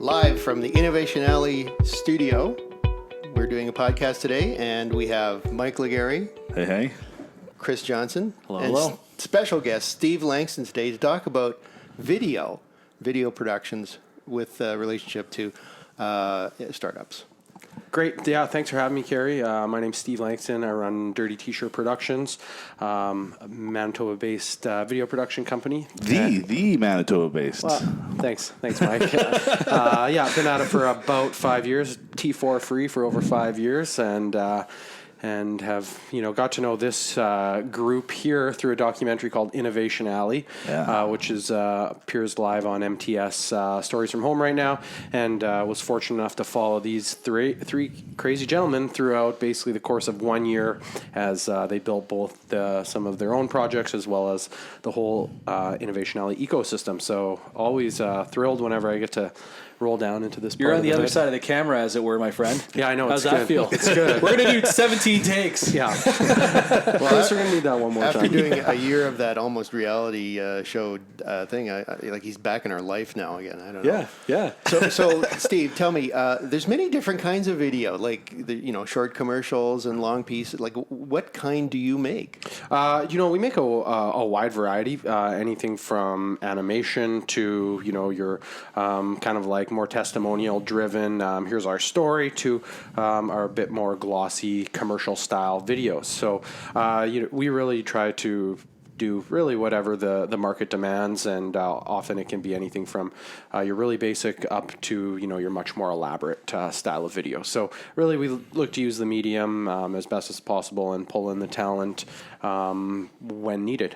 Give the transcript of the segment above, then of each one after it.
Live from the Innovation Alley studio. We're doing a podcast today, and we have Mike Legary. Hey, hey. Chris Johnson. Hello, and hello. Special guest Steve Langston today to talk about video productions with relationship to startups. Great. Yeah, thanks for having me, Carrie. My name's Steve Langston. I run Dirty T-Shirt Productions, a Manitoba-based video production company. The Manitoba-based. Well, thanks, Mike. I've been at it for about 5 years. T4 free for over 5 years, and have got to know this group here through a documentary called Innovation Alley, which appears live on MTS Stories from Home right now, and was fortunate enough to follow these three crazy gentlemen throughout basically the course of 1 year as they built both some of their own projects as well as the whole Innovation Alley ecosystem. So always thrilled whenever I get to roll down into this. You're on the other side of the camera, as it were, my friend. Yeah, I know. How's that feel? It's good. We're gonna do 17 takes. Yeah. Well, we're gonna need that one more After time. doing a year of that almost reality show thing, I like he's back in our life now again. I don't know. Yeah. So Steve, tell me, there's many different kinds of video, like short commercials and long pieces. Like, what kind do you make? We make a wide variety, anything from animation to your kind of like more testimonial driven. Here's our story to our bit more glossy commercial style videos. So we really try to do really whatever the market demands, and often it can be anything from your really basic up to your much more elaborate style of video. So really we look to use the medium as best as possible and pull in the talent when needed.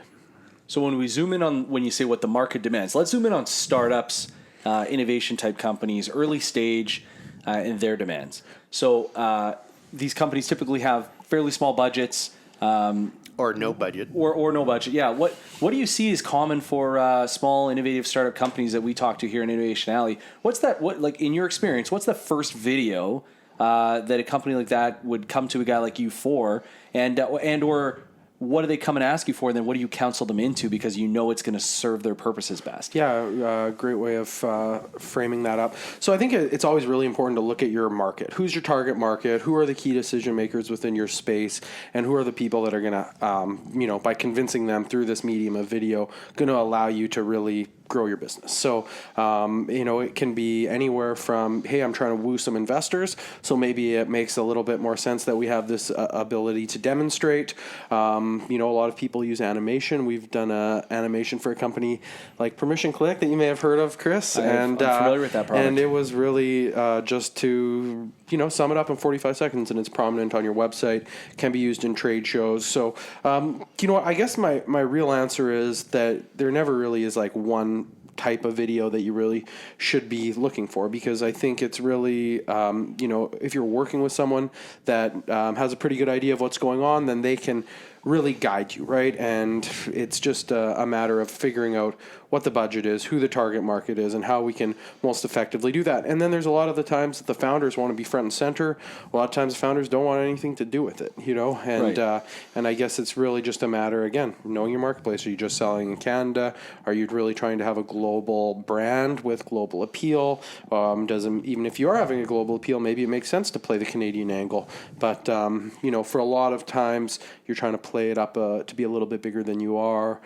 So when we zoom in on, when you say what the market demands, let's zoom in on startups, innovation type companies, early stage, and their demands. So these companies typically have fairly small budgets. Or no budget. Or no budget, yeah. What do you see is common for small, innovative startup companies that we talk to here in Innovation Alley? Like in your experience, what's the first video that a company like that would come to a guy like you for, and or what do they come and ask you for, and then what do you counsel them into because it's going to serve their purposes best? Yeah, great way of framing that up. So I think it's always really important to look at your market. Who's your target market? Who are the key decision makers within your space? And who are the people that are going to, by convincing them through this medium of video, going to allow you to really grow your business. So, it can be anywhere from, hey, I'm trying to woo some investors. So maybe it makes a little bit more sense that we have this ability to demonstrate. A lot of people use animation. We've done animation for a company like Permission Click that you may have heard of, Chris. I'm familiar with that product. And it was really just to, sum it up in 45 seconds, and it's prominent on your website, can be used in trade shows. So, I guess my real answer is that there never really is like one type of video that you really should be looking for, because I think it's really, if you're working with someone that has a pretty good idea of what's going on, then they can really guide you, right? And it's just a matter of figuring out what the budget is, who the target market is, and how we can most effectively do that. And then there's a lot of the times that the founders want to be front and center. A lot of times the founders don't want anything to do with it, And right. And I guess it's really just a matter, again, knowing your marketplace. Are you just selling in Canada? Are you really trying to have a global brand with global appeal? Even if you are having a global appeal, maybe it makes sense to play the Canadian angle. But, for a lot of times, you're trying to play it up to be a little bit bigger than you are,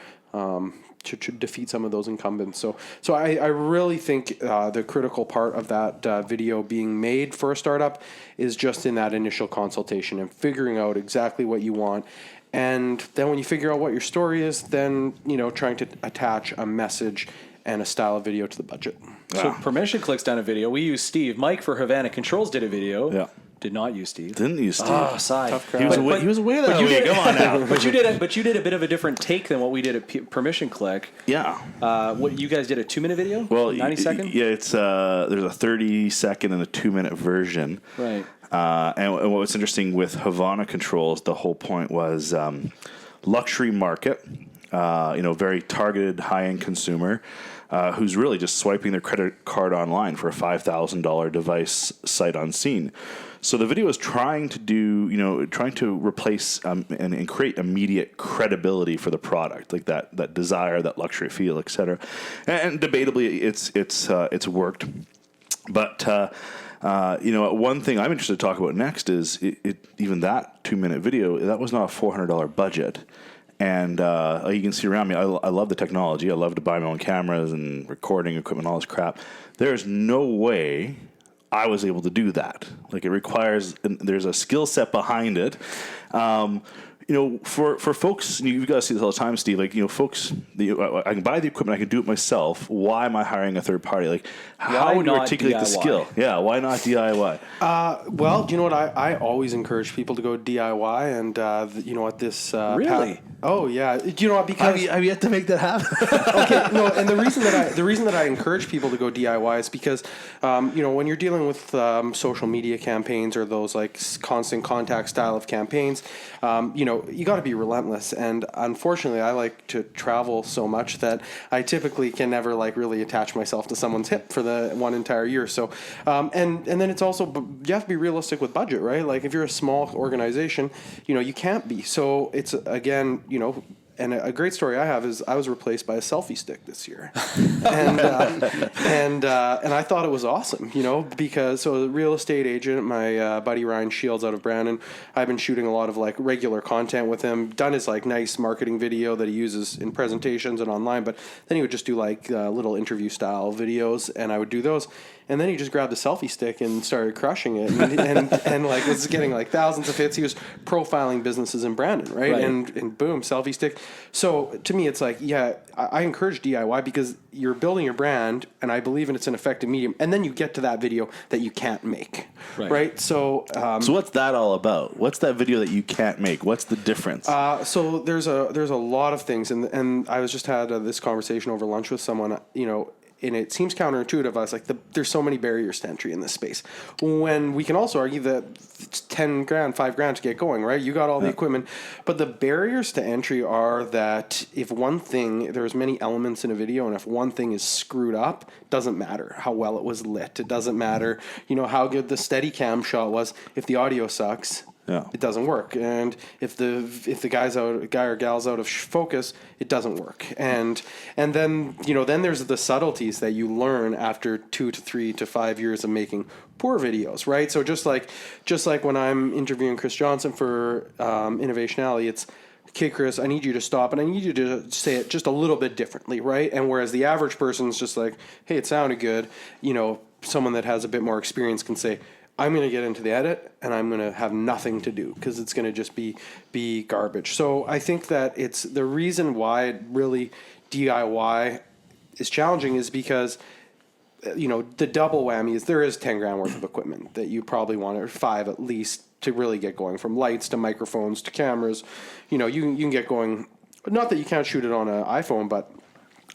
to defeat some of those incumbents. So I really think the critical part of that video being made for a startup is just in that initial consultation and figuring out exactly what you want. And then when you figure out what your story is, then, trying to attach a message and a style of video to the budget. So Permission Click's done a video. We use Steve. Mike for Havana Controls did a video. Yeah. Did not use Steve. Didn't use Steve. Oh, sigh. Tough He was away that week. Come on now. But you did a bit of a different take than what we did at Permission Click. Yeah. What you guys did a 2-minute video? Well, 90 second? Yeah, it's there's a 30-second and a 2-minute version. Right. And what was interesting with Havana Controls, the whole point was luxury market, very targeted high-end consumer who's really just swiping their credit card online for a $5,000 device sight unseen. So the video is trying to replace and create immediate credibility for the product, like that desire, that luxury feel, etc. And debatably, it's worked. But one thing I'm interested to talk about next is even that 2-minute video, that was not a $400 budget. And you can see around me, I love the technology. I love to buy my own cameras and recording equipment, all this crap. There's no way I was able to do that. Like, it requires, there's a skill set behind it. For folks, you've got to see this all the time, Steve. Like, folks, I can buy the equipment, I can do it myself. Why am I hiring a third party? Like, how would you articulate the skill? Yeah, why not DIY? Well, you know what? I always encourage people to go DIY, and you know what? This Really? Oh yeah. Do you know what? Because Have you yet to make that happen? okay, no, and the reason that I encourage people to go DIY is because when you're dealing with social media campaigns or those like constant contact style of campaigns, you got to be relentless. And unfortunately, I like to travel so much that I typically can never like really attach myself to someone's hip for the one entire year. So, and then it's also, you have to be realistic with budget, right? Like, if you're a small organization, you can't be. So it's, again, and a great story I have is I was replaced by a selfie stick this year, and I thought it was awesome, because a real estate agent, my buddy Ryan Shields out of Brandon, I've been shooting a lot of like regular content with him, done his like nice marketing video that he uses in presentations and online, but then he would just do like little interview style videos, and I would do those. And then he just grabbed a selfie stick and started crushing it, and like was getting like thousands of hits. He was profiling businesses in Brandon, right? And boom, selfie stick. So to me, it's like, yeah, I encourage DIY because you're building your brand, and I believe it's an effective medium. And then you get to that video that you can't make, right? So, so what's that all about? What's that video that you can't make? What's the difference? So there's a lot of things, and I was just had this conversation over lunch with someone, and it seems counterintuitive. I was like, there's so many barriers to entry in this space. When we can also argue that it's $10,000, $5,000 to get going, right? You got all the equipment. But the barriers to entry are that if there's many elements in a video, and if one thing is screwed up, it doesn't matter how well it was lit. It doesn't matter, how good the Steadicam shot was. If the audio sucks, it doesn't work. And if the guy or gal's out of focus, it doesn't work. And then then there's the subtleties that you learn after 2 to 3 to 5 years of making poor videos, right? So just like when I'm interviewing Chris Johnson for Innovation Alley, it's, okay, Chris, I need you to stop, and I need you to say it just a little bit differently, right? And whereas the average person's just like, hey, it sounded good, someone that has a bit more experience can say, I'm going to get into the edit, and I'm going to have nothing to do because it's going to just be garbage. So I think that it's the reason why really DIY is challenging is because the double whammy is there is $10,000 worth of equipment that you probably want, or 5 at least, to really get going, from lights to microphones to cameras. You can get going. Not that you can't shoot it on an iPhone, but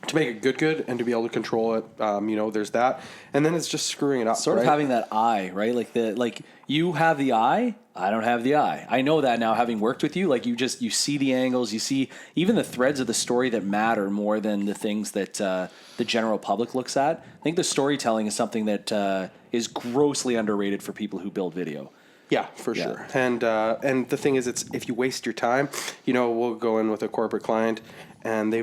to make it good and to be able to control it, there's that, and then it's just screwing it up. Sort of having that eye, right? Like you have the eye, I don't have the eye. I know that now, having worked with you. Like, you see the angles, you see even the threads of the story that matter more than the things that the general public looks at. I think the storytelling is something that is grossly underrated for people who build video. Yeah, for sure. And the thing is, it's if you waste your time, we'll go in with a corporate client, and they,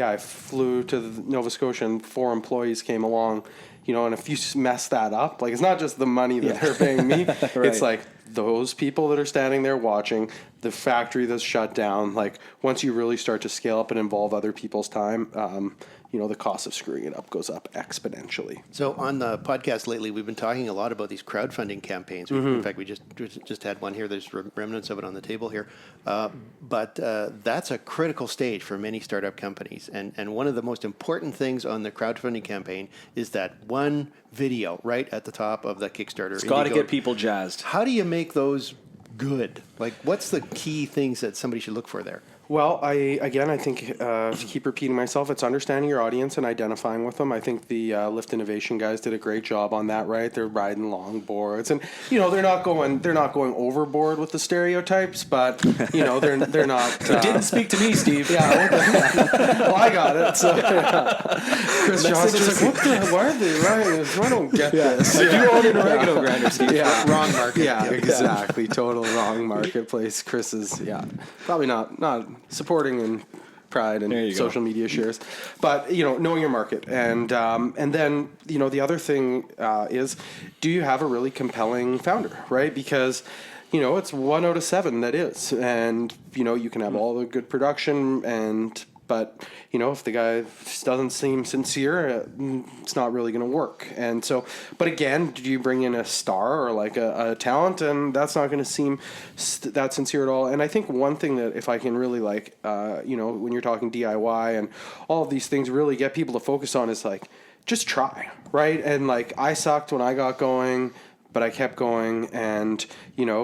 I flew to Nova Scotia, and 4 employees came along, and if you mess that up, like, it's not just the money that they're paying me, right. It's like those people that are standing there watching, the factory that's shut down. Like, once you really start to scale up and involve other people's time, the cost of screwing it up goes up exponentially. So on the podcast lately, we've been talking a lot about these crowdfunding campaigns. In fact, we just had one here. There's remnants of it on the table here. But that's a critical stage for many startup companies. And one of the most important things on the crowdfunding campaign is that one video right at the top of the Kickstarter. It's got to get people jazzed. How do you make those good? Like, what's the key things that somebody should look for there? Well, I think, to keep repeating myself, it's understanding your audience and identifying with them. I think the Lift Innovation guys did a great job on that, right? They're riding longboards, and they're not going overboard with the stereotypes, but they're not. It didn't speak to me, Steve. Yeah, well, I got it. So Chris Johnson's like, why are they writing this? I don't get this. You own an oregano grinder, Steve. Yeah, Wrong market. Yeah, exactly. Total wrong marketplace. Chris is probably not supporting and pride There you and go. social media shares. But, knowing your market. And then, the other thing is, do you have a really compelling founder, right? Because, it's 1 out of 7 that is. And, you can have all the good production but if the guy doesn't seem sincere, it's not really going to work. And so, but again, do you bring in a star or like a talent, and that's not going to seem that sincere at all. And I think one thing that if I can really when you're talking DIY and all of these things, really get people to focus on is like, just try, right? And like, I sucked when I got going, but I kept going, and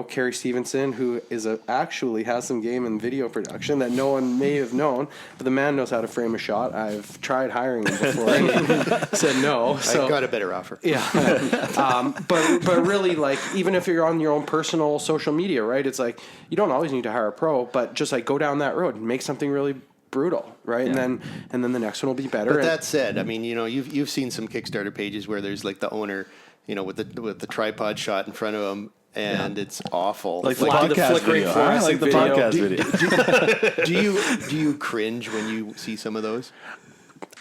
Carrie Stevenson, who actually has some game in video production that no one may have known, but the man knows how to frame a shot. I've tried hiring him before, and he said no. So I got a better offer. yeah, but really, like, even if you're on your own personal social media, right? It's like you don't always need to hire a pro, but just like go down that road and make something really brutal, right? Yeah. And then the next one will be better. But that said, I mean, you've seen some Kickstarter pages where there's like the owner, with the tripod shot in front of him, and it's awful. Like the the podcast flickering video. I fluorescent like the video. podcast video. do you cringe when you see some of those?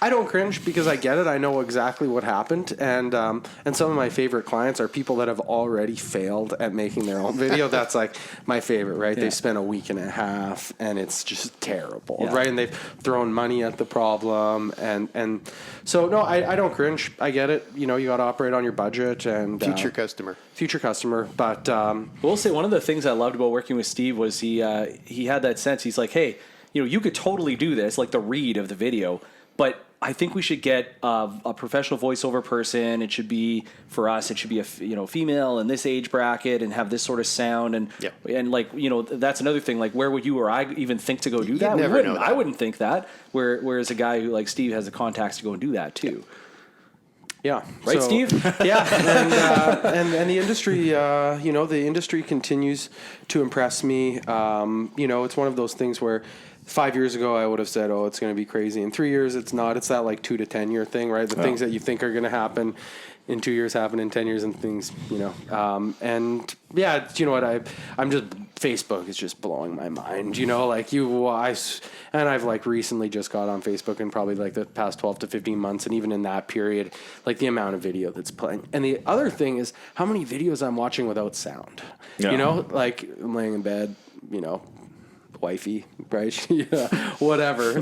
I don't cringe because I get it. I know exactly what happened, and some of my favorite clients are people that have already failed at making their own video. That's like my favorite, right? Yeah. They spent a week and a half, and it's just terrible, Yeah. right? And they've thrown money at the problem, and so no, I don't cringe. I get it. You got to operate on your budget and Future customer. But We'll say one of the things I loved about working with Steve was he had that sense. He's like, hey, you could totally do this, like the read of the video, but I think we should get a professional voiceover person. It should be, for us, it should be a female in this age bracket and have this sort of sound. And Yeah. and like, that's another thing. Like, where would you or I even think to go do that? never know that. I wouldn't think that. Whereas a guy who like Steve has the contacts to go and do that too. yeah, Right, Steve? Yeah, and the industry, the industry continues to impress me. It's one of those things where 5 years ago I would have said, "Oh, it's going to be crazy." In 3 years, it's not. It's that like 2 to 10 year thing, right? The things that you think are going to happen in 2 years happen in 10 years, and things, and yeah, you know what? I'm just Facebook is just blowing my mind. And I've like recently just got on Facebook in probably like the past 12 to 15 months, and even in that period, like the amount of video that's playing. And the other thing is how many videos I'm watching without sound. Yeah. Like I'm laying in bed, wifey, right? Yeah, whatever,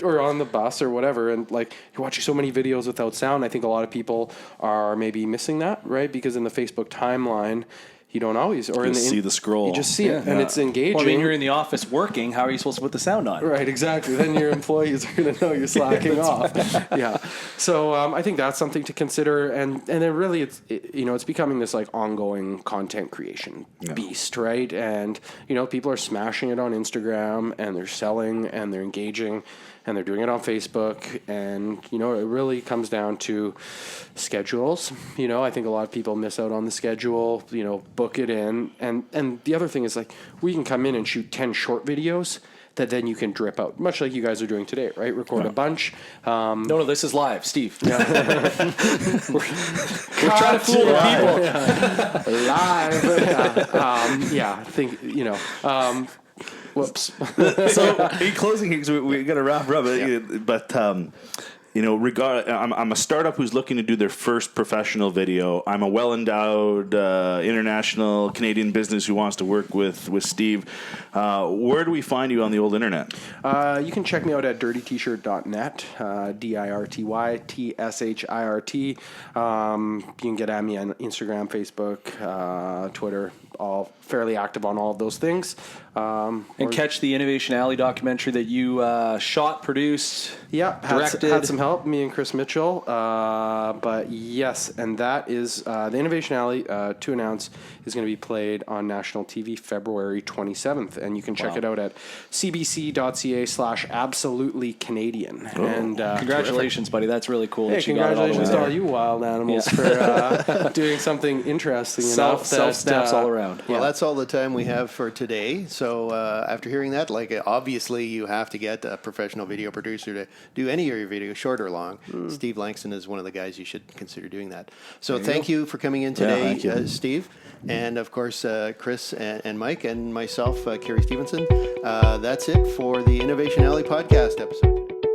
or on the bus or whatever, and like you're watching so many videos without sound. I think a lot of people are maybe missing that, right? Because in the Facebook timeline, you don't always, or You see the scroll. you just see it, Yeah. and it's engaging. Well, I mean, you're in the office working. How are you supposed to put the sound on? Right, exactly. Then your employees are going to know you're slacking off. Yeah. So I think that's something to consider, and then really it's becoming this like ongoing content creation beast, right? And people are smashing it on Instagram, and they're selling, and they're engaging, and they're doing it on Facebook, and it really comes down to schedules. I think a lot of people miss out on the schedule. Book it in, and the other thing is like we can come in and shoot 10 short videos that then you can drip out, much like you guys are doing today, right? Record a bunch. No, this is live, Steve. we're trying to fool the people. Live. I think, whoops. So in closing here, 'cause we got to wrap up. But I'm a startup who's looking to do their first professional video. I'm a well-endowed international Canadian business who wants to work with Steve. Where do we find you on the old internet? You can check me out at dirtytshirt.net, DIRTYTSHIRT. You can get at me on Instagram, Facebook, Twitter, all fairly active on all of those things. And catch the Innovation Alley documentary that you shot, produced, directed. Had some help, me and Chris Mitchell. But yes, and that is the Innovation Alley, to announce, is going to be played on national TV February 27th. And you can check it out at cbc.ca/absolutelycanadian. And Congratulations, buddy. That's really cool. Hey, that you got it all the way congratulations to all there. you wild animals for doing something interesting enough. Self snaps all around. Well, that's all the time we have for today. So after hearing that, obviously you have to get a professional video producer to do any of your videos, short or long, Steve Langston is one of the guys you should consider doing that. So thank you for coming in today, thank you. Steve. And of course, Chris and Mike and myself, Kerry Stevenson. That's it for the Innovation Alley podcast episode.